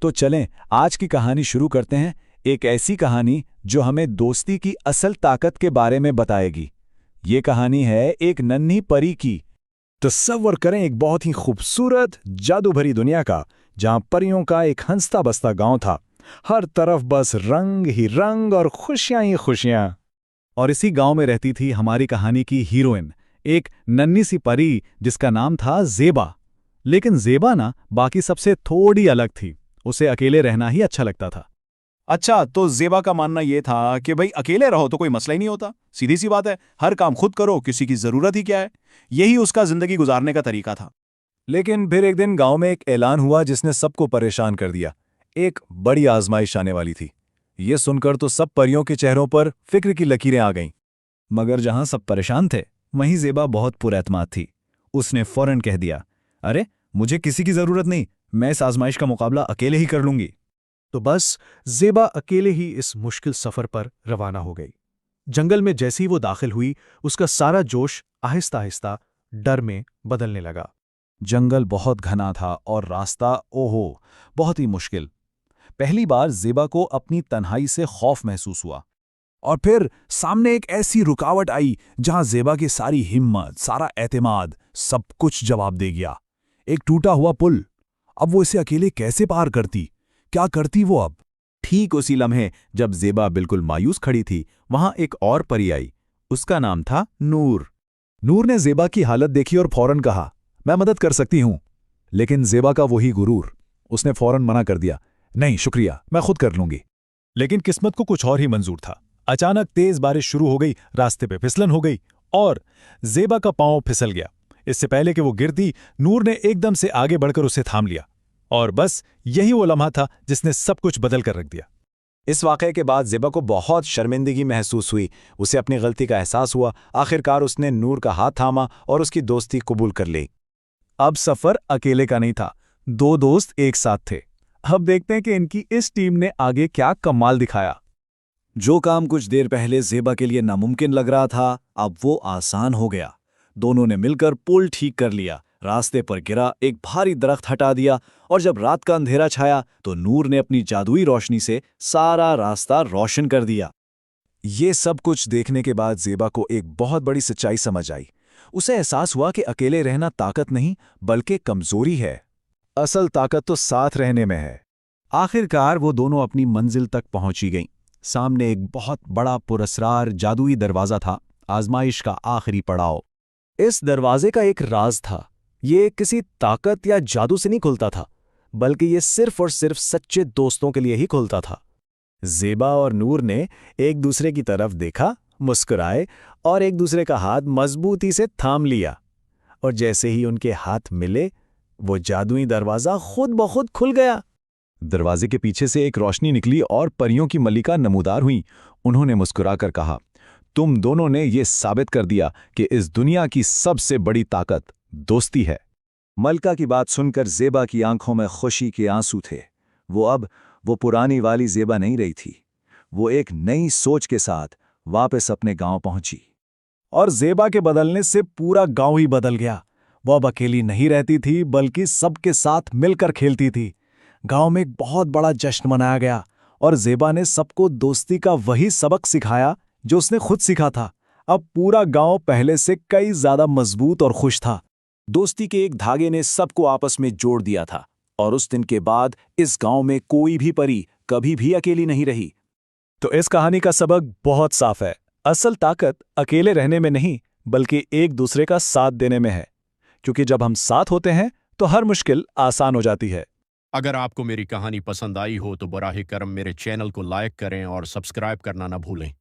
तो चलें आज की कहानी शुरू करते हैं। एक ऐसी कहानी जो हमें दोस्ती की असल ताकत के बारे में बताएगी। ये कहानी है एक नन्ही परी की। तसव्वुर करें एक बहुत ही खूबसूरत जादू भरी दुनिया का, जहां परियों का एक हंसता बसता गांव था। हर तरफ बस रंग ही रंग और खुशियां ही खुशियां। और इसी गांव में रहती थी हमारी कहानी की हीरोइन, एक नन्ही सी परी जिसका नाम था ज़ेबा। लेकिन ज़ेबा ना बाकी सबसे थोड़ी अलग थी। उसे अकेले रहना ही अच्छा लगता था। अच्छा, तो ज़ेबा का मानना यह था कि भाई अकेले रहो तो कोई मसला ही नहीं होता। सीधी सी बात है, हर काम खुद करो, किसी की जरूरत ही क्या है। यही उसका जिंदगी गुजारने का तरीका था। लेकिन फिर एक दिन गांव में एक ऐलान हुआ जिसने सबको परेशान कर दिया। एक बड़ी आजमाइश आने वाली थी। ये सुनकर तो सब परियों के चेहरों पर फिक्र की लकीरें आ गईं। मगर जहां सब परेशान थे वहीं ज़ेबा बहुत पुरएतमाद थी। उसने फौरन कह दिया, अरे मुझे किसी की जरूरत नहीं, मैं इस आजमाइश का मुकाबला अकेले ही कर लूंगी। तो बस ज़ेबा अकेले ही इस मुश्किल सफर पर रवाना हो गई। जंगल में जैसे ही वो दाखिल हुई, उसका सारा जोश आहिस्ता आहिस्ता डर में बदलने लगा। जंगल बहुत घना था और रास्ता ओहो बहुत ही मुश्किल। पहली बार ज़ेबा को अपनी तन्हाई से खौफ महसूस हुआ। और फिर सामने एक ऐसी रुकावट आई जहां ज़ेबा की सारी हिम्मत, सारा एतमाद, सब कुछ जवाब दे गया। एक टूटा हुआ पुल। अब वो इसे अकेले कैसे पार करती? क्या करती वो अब? ठीक उसी लम्हे जब ज़ेबा बिल्कुल मायूस खड़ी थी, वहां एक और परी आई। उसका नाम था नूर। नूर ने ज़ेबा की हालत देखी और फौरन कहा, मैं मदद कर सकती हूं। लेकिन ज़ेबा का वही गुरूर, उसने फौरन मना कर दिया, नहीं शुक्रिया, मैं खुद कर लूंगी। लेकिन किस्मत को कुछ और ही मंजूर था। अचानक तेज बारिश शुरू हो गई, रास्ते पे फिसलन हो गई और ज़ेबा का पांव फिसल गया। इससे पहले कि वो गिरती, नूर ने एकदम से आगे बढ़कर उसे थाम लिया। और बस यही वो लम्हा था जिसने सब कुछ बदल कर रख दिया। इस वाक़े के बाद ज़ेबा को बहुत शर्मिंदगी महसूस हुई। उसे अपनी गलती का एहसास हुआ। आखिरकार उसने नूर का हाथ थामा और उसकी दोस्ती कबूल कर ली। अब सफर अकेले का नहीं था, दो दोस्त एक साथ थे। अब देखते हैं कि इनकी इस टीम ने आगे क्या कमाल दिखाया। जो काम कुछ देर पहले ज़ेबा के लिए नामुमकिन लग रहा था, अब वो आसान हो गया। दोनों ने मिलकर पुल ठीक कर लिया, रास्ते पर गिरा एक भारी दरख्त हटा दिया और जब रात का अंधेरा छाया तो नूर ने अपनी जादुई रोशनी से सारा रास्ता रोशन कर दिया। ये सब कुछ देखने के बाद ज़ेबा को एक बहुत बड़ी सच्चाई समझ आई। उसे एहसास हुआ कि अकेले रहना ताकत नहीं बल्कि कमजोरी है। असल ताकत तो साथ रहने में है। आखिरकार वो दोनों अपनी मंजिल तक पहुंची गईं। सामने एक बहुत बड़ा पुरस्कार जादुई दरवाज़ा था, आजमाइश का आखिरी पड़ाव। इस दरवाजे का एक राज था। ये किसी ताकत या जादू से नहीं खुलता था, बल्कि ये सिर्फ और सिर्फ सच्चे दोस्तों के लिए ही खुलता था। ज़ेबा और नूर ने एक दूसरे की तरफ देखा, मुस्कुराए और एक दूसरे का हाथ मजबूती से थाम लिया। और जैसे ही उनके हाथ मिले, वो जादुई दरवाज़ा खुद ब खुद खुल गया। दरवाजे के पीछे से एक रोशनी निकली और परियों की मल्लिका नमूदार हुई। उन्होंने मुस्कुराकर कहा, तुम दोनों ने ये साबित कर दिया कि इस दुनिया की सबसे बड़ी ताकत दोस्ती है। मल्लिका की बात सुनकर ज़ेबा की आंखों में खुशी के आंसू थे। वो पुरानी वाली ज़ेबा नहीं रही थी। वो एक नई सोच के साथ वापस अपने गांव पहुंची। और ज़ेबा के बदलने से पूरा गांव ही बदल गया। वो अब अकेली नहीं रहती थी बल्कि सबके साथ मिलकर खेलती थी। गांव में एक बहुत बड़ा जश्न मनाया गया और ज़ेबा ने सबको दोस्ती का वही सबक सिखाया जो उसने खुद सीखा था। अब पूरा गांव पहले से कई ज्यादा मजबूत और खुश था। दोस्ती के एक धागे ने सबको आपस में जोड़ दिया था और उस दिन के बाद इस गांव में कोई भी परी कभी भी अकेली नहीं रही। तो इस कहानी का सबक बहुत साफ है। असल ताकत अकेले रहने में नहीं बल्कि एक दूसरे का साथ देने में है, क्योंकि जब हम साथ होते हैं तो हर मुश्किल आसान हो जाती है। अगर आपको मेरी कहानी पसंद आई हो तो बराह करम मेरे चैनल को लाइक करें और सब्सक्राइब करना ना भूलें।